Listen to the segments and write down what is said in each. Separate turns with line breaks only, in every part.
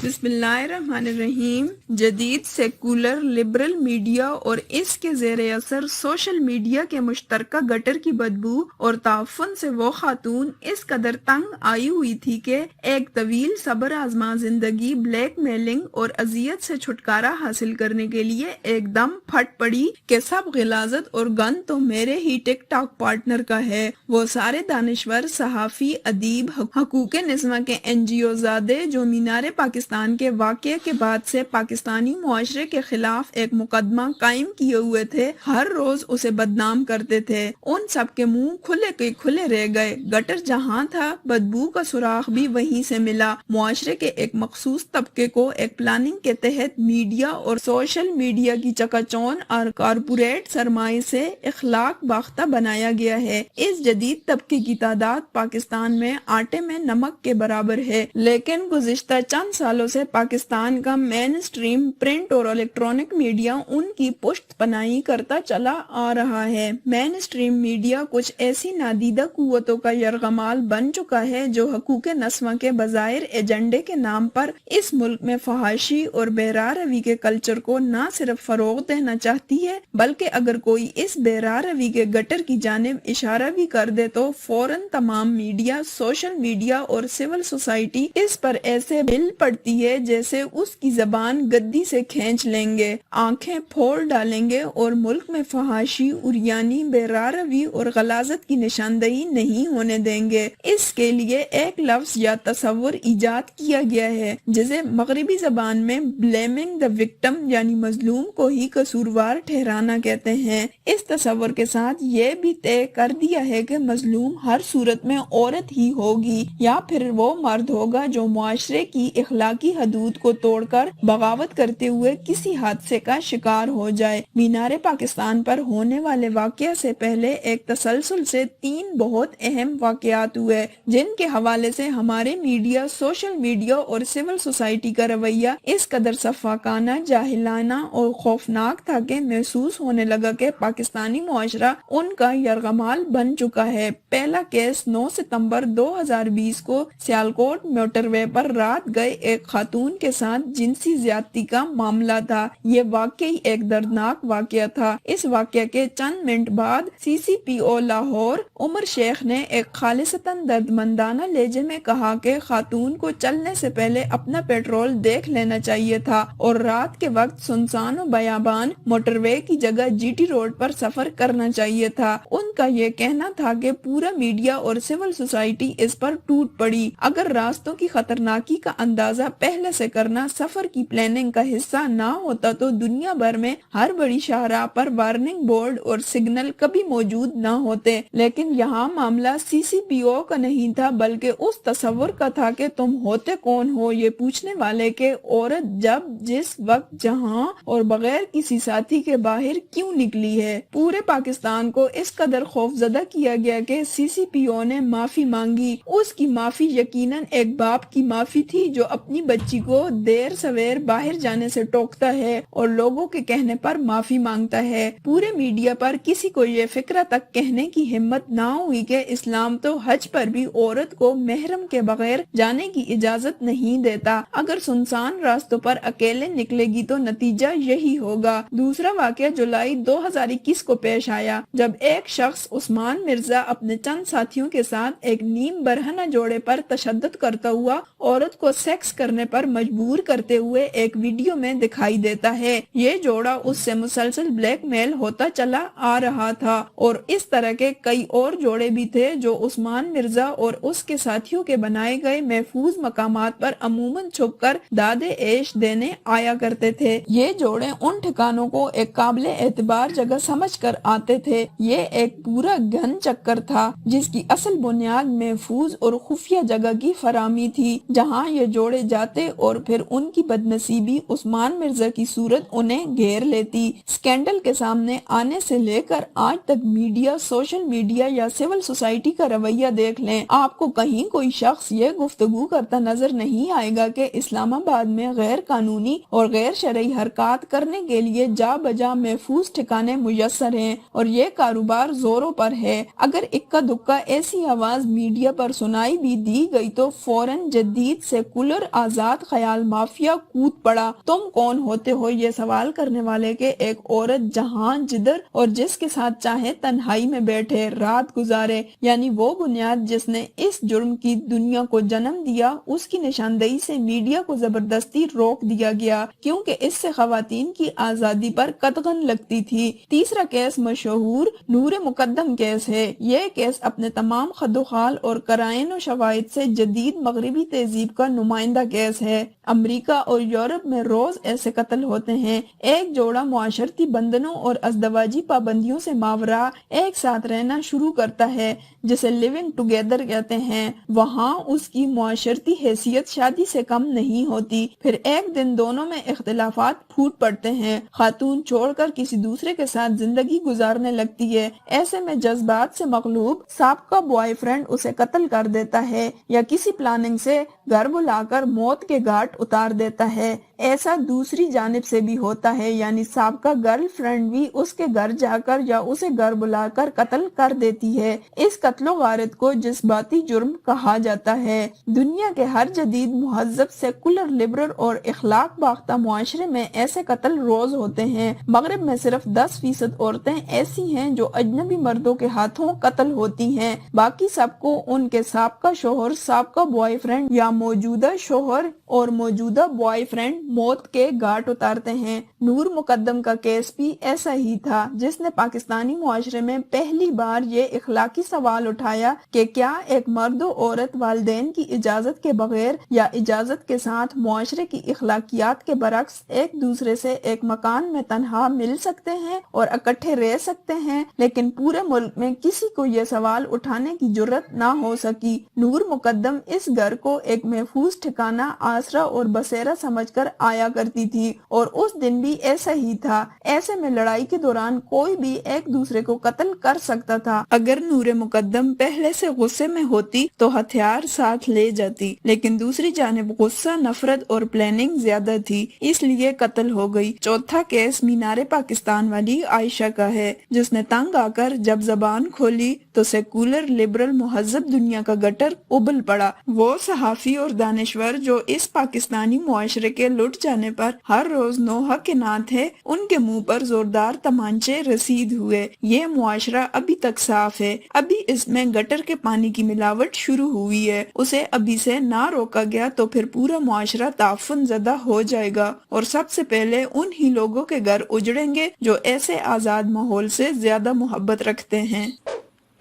بسم اللہ الرحمن الرحیم۔ جدید سیکولر لبرل میڈیا اور اس کے زیر اثر سوشل میڈیا کے مشترکہ گٹر کی بدبو اور تعفن سے وہ خاتون اس قدر تنگ آئی ہوئی تھی کہ ایک طویل صبر آزما زندگی بلیک میلنگ اور اذیت سے چھٹکارا حاصل کرنے کے لیے ایک دم پھٹ پڑی کہ سب غلاظت اور گن تو میرے ہی ٹک ٹاک پارٹنر کا ہے۔ وہ سارے دانشور، صحافی، ادیب، حقوق نسواں کے NGO زادے جو مینار پاکستان کے واقعے کے بعد سے پاکستانی معاشرے کے خلاف ایک مقدمہ قائم کیے ہوئے تھے، ہر روز اسے بدنام کرتے تھے، ان سب کے منہ کھلے کے کھلے رہ گئے۔ گٹر جہاں تھا، بدبو کا سراغ بھی وہیں سے ملا۔ معاشرے کے ایک مخصوص طبقے کو ایک پلاننگ کے تحت میڈیا اور سوشل میڈیا کی چکاچون اور کارپوریٹ سرمایہ سے اخلاق باختہ بنایا گیا ہے۔ اس جدید طبقے کی تعداد پاکستان میں آٹے میں نمک کے برابر ہے، لیکن گزشتہ چند سالوں سے پاکستان کا مین اسٹریم پرنٹ اور الیکٹرانک میڈیا ان کی پشت پناہی کرتا چلا آ رہا ہے۔ مین اسٹریم میڈیا کچھ ایسی نادیدہ قوتوں کا یرغمال بن چکا ہے جو حقوق نسواں کے بظاہر ایجنڈے کے نام پر اس ملک میں فحاشی اور بے راہ روی کے کلچر کو نہ صرف فروغ دینا چاہتی ہے، بلکہ اگر کوئی اس بے راہ روی کے گٹر کی جانب اشارہ بھی کر دے تو فوراً تمام میڈیا، سوشل میڈیا اور سول سوسائٹی اس پر ایسے بل پڑتی ہے جیسے اس کی زبان گدی سے کھینچ لیں گے، آنکھیں پھوڑ ڈالیں گے اور ملک میں فحاشی، عریانی، بے راہ روی اور غلاظت کی نشاندہی نہیں ہونے دیں گے۔ اس کے لیے ایک لفظ یا تصور ایجاد کیا گیا ہے جسے مغربی زبان میں بلیمنگ دا وکٹم یعنی مظلوم کو ہی قصوروار ٹھہرانا کہتے ہیں۔ اس تصور کے ساتھ یہ بھی طے کر دیا ہے کہ مظلوم ہر صورت میں عورت ہی ہوگی یا پھر وہ مرد ہوگا جو معاشرے کی اخلاقی حدود کو توڑ کر بغاوت کرتے ہوئے کسی حادثے کا شکار ہو جائے۔ مینار پاکستان پر ہونے والے واقعہ سے پہلے ایک تسلسل سے 3 بہت اہم واقعات ہوئے جن کے حوالے سے ہمارے میڈیا، سوشل میڈیا اور سول سوسائٹی کا رویہ اس قدر سفاکانہ، جاہلانہ اور خوفناک تھا کہ محسوس ہونے لگا کہ پاکستانی معاشرہ ان کا یرغمال بن چکا ہے۔ پہلا کیس 9 ستمبر 2020 کو سیالکوٹ موٹر وے پر رات گئے ایک خاتون کے ساتھ جنسی زیادتی کا معاملہ تھا۔ یہ واقعی ایک دردناک واقعہ تھا۔ اس واقعہ کے چند منٹ بعد CCPO لاہور عمر شیخ نے ایک خالصتاً دردمندانہ لہجے میں کہا کہ خاتون کو چلنے سے پہلے اپنا پیٹرول دیکھ لینا چاہیے تھا اور رات کے وقت سنسان و بیابان موٹر وے کی جگہ GT روڈ پر سفر کرنا چاہیے تھا۔ ان کا یہ کہنا تھا کہ پورا میڈیا اور سول سوسائٹی اس پر ٹوٹ پڑی۔ اگر راستوں کی خطرناکی کا اندازہ پہلے سے کرنا سفر کی پلاننگ کا حصہ نہ ہوتا تو دنیا بھر میں ہر بڑی شاہراہ پر وارننگ بورڈ اور سگنل کبھی موجود نہ ہوتے، لیکن یہاں معاملہ CCPO کا نہیں تھا بلکہ اس تصور کا تھا کہ تم ہوتے کون ہو، یہ پوچھنے والے کہ عورت جب، جس وقت، جہاں اور بغیر کسی ساتھی کے باہر کیوں نکلی ہے۔ پورے پاکستان کو اس قدر خوفزدہ کیا گیا کہ CCPO نے معافی مانگی۔ اس کی معافی یقیناً ایک باپ کی معافی تھی جو اپنی بچی کو دیر سویر باہر جانے سے ٹوکتا ہے اور لوگوں کے کہنے پر معافی مانگتا ہے۔ پورے میڈیا پر کسی کو یہ فکرہ تک کہنے کی ہمت نہ ہوئی کہ اسلام تو حج پر بھی عورت کو محرم کے بغیر جانے کی اجازت نہیں دیتا۔ اگر سنسان راستوں پر اکیلے نکلے گی تو نتیجہ یہی ہوگا۔ دوسرا واقعہ جولائی 2021 کو پیش آیا جب ایک شخص عثمان مرزا اپنے چند ساتھیوں کے ساتھ ایک نیم برہنہ جوڑے پر تشدد کرتا ہوا عورت کو سیکس کرنے پر مجبور کرتے ہوئے ایک ویڈیو میں دکھائی دیتا ہے۔ یہ جوڑا اس سے مسلسل بلیک میل ہوتا چلا آ رہا تھا اور اس طرح کے کئی اور جوڑے بھی تھے جو عثمان مرزا اور اس کے ساتھیوں کے بنائے گئے محفوظ مقامات پر عموماً چھپ کر دادے عیش دینے آیا کرتے تھے۔ یہ جوڑے ان ٹھکانوں کو ایک قابل اعتبار جگہ سمجھ کر آتے تھے۔ یہ ایک پورا گھن چکر تھا جس کی اصل بنیاد محفوظ اور خفیہ جگہ کی فراہمی تھی جہاں یہ جوڑے جاتے اور پھر ان کی بدنصیبی عثمان مرزا کی صورت انہیں گھیر لیتی۔ سکینڈل کے سامنے آنے سے لے کر آج تک میڈیا، سوشل میڈیا یا سول سوسائٹی کا رویہ دیکھ لیں، آپ کو کہیں کوئی شخص یہ گفتگو کرتا نظر نہیں آئے گا کہ اسلام آباد میں غیر قانونی اور غیر شرعی حرکات کرنے کے لیے جا بجا محفوظ ٹھکانے میسر ہیں اور یہ کاروبار زوروں پر ہے۔ اگر اکا دکا ایسی آواز میڈیا پر سنائی بھی دی گئی تو فوراً جدید سیکولر آزاد خیال مافیا کود پڑا۔ تم کون ہوتے ہو یہ سوال کرنے والے کے ایک عورت جہاں جدھر اور جس کے ساتھ چاہے تنہائی میں بیٹھے رات گزارے، یعنی وہ بنیاد جس نے اس جرم کی دنیا کو جنم دیا، اس کی نشاندہی سے میڈیا کو زبردستی روک دیا گیا کیونکہ اس سے خواتین کی آزادی پر قدغن لگتی تھی۔ تیسرا کیس مشہور نور مقدم کیس ہے۔ یہ کیس اپنے تمام خد و خال اور قرائن و شواہد سے جدید مغربی تہذیب کا نمائندہ کیس ہے۔ امریکہ اور یورپ میں روز ایسے قتل ہوتے ہیں۔ ایک جوڑا معاشرتی بندنوں اور ازدواجی پابندیوں سے ماورا ایک ساتھ رہنا شروع کرتا ہے جسے لیونگ ٹوگیدر کہتے ہیں۔ وہاں اس کی معاشرتی حیثیت شادی سے کم نہیں ہوتی۔ پھر ایک دن دونوں میں اختلافات پھوٹ پڑتے ہیں۔ خاتون چھوڑ کر کسی دوسرے کے ساتھ زندگی گزارنے لگتی ہے۔ ایسے میں جذبات سے مغلوب سابقہ بوائے فرینڈ اسے قتل کر دیتا ہے یا کسی پلاننگ سے گھر بلا کر موت کے گھاٹ اتار دیتا ہے۔ ایسا دوسری جانب سے بھی ہوتا ہے، یعنی سابقہ گرل فرینڈ بھی اس کے گھر جا کر یا اسے گھر بلا کر قتل کر دیتی ہے۔ اس قتل و غارت کو جذباتی جرم کہا جاتا ہے۔ دنیا کے ہر جدید مہذب سیکولر لبرل اور اخلاق باختہ معاشرے میں ایسے قتل روز ہوتے ہیں۔ مغرب میں صرف 10% عورتیں ایسی ہیں جو اجنبی مردوں کے ہاتھوں قتل ہوتی ہیں، باقی سب کو ان کے سابقہ شوہر، سابقہ بوائے فرینڈ یا موجودہ شوہر اور موجودہ بوائے فرینڈ موت کے گھاٹ اتارتے ہیں۔ نور مقدم کا کیس بھی ایسا ہی تھا، جس نے پاکستانی معاشرے میں پہلی بار یہ اخلاقی سوال اٹھایا کہ کیا ایک مرد و عورت والدین کی اجازت کے بغیر یا اجازت کے ساتھ معاشرے کی اخلاقیات کے برعکس ایک دوسرے سے ایک مکان میں تنہا مل سکتے ہیں اور اکٹھے رہ سکتے ہیں، لیکن پورے ملک میں کسی کو یہ سوال اٹھانے کی جرت نہ ہو سکی۔ نور مقدم اس گھر کو ایک محفوظ ٹھکانہ، آسرا اور بسیرا سمجھ کر آیا کرتی تھی، اور اس دن بھی ایسا ہی تھا۔ ایسے میں لڑائی کے دوران کوئی بھی ایک دوسرے کو قتل کر سکتا تھا۔ اگر نور مقدم پہلے سے غصے میں ہوتی تو ہتھیار ساتھ لے جاتی، لیکن دوسری جانب غصہ، نفرت اور پلاننگ زیادہ تھی، اس لیے قتل ہو گئی۔ چوتھا کیس مینار پاکستان والی عائشہ کا ہے، جس نے تنگ آ کر جب زبان کھولی تو سیکولر لبرل مہذب دنیا کا گٹر ابل پڑا۔ وہ صحافی اور دانشور جو اس پاکستانی معاشرے کے لٹ جانے پر ہر روز نوحہ کے نعت تھے، ان کے منہ پر زوردار تمانچے رسید ہوئے۔ یہ معاشرہ ابھی تک صاف ہے، ابھی اس میں گٹر کے پانی کی ملاوٹ شروع ہوئی ہے، اسے ابھی سے نہ روکا گیا تو پھر پورا معاشرہ تعفن زدہ ہو جائے گا، اور سب سے پہلے ان ہی لوگوں کے گھر اجڑیں گے جو ایسے آزاد ماحول سے زیادہ محبت رکھتے ہیں۔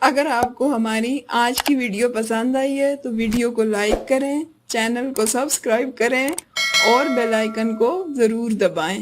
اگر آپ کو ہماری آج کی ویڈیو پسند آئی ہے تو ویڈیو کو لائک کریں، چینل کو سبسکرائب کریں اور بیل آئیکن کو ضرور دبائیں۔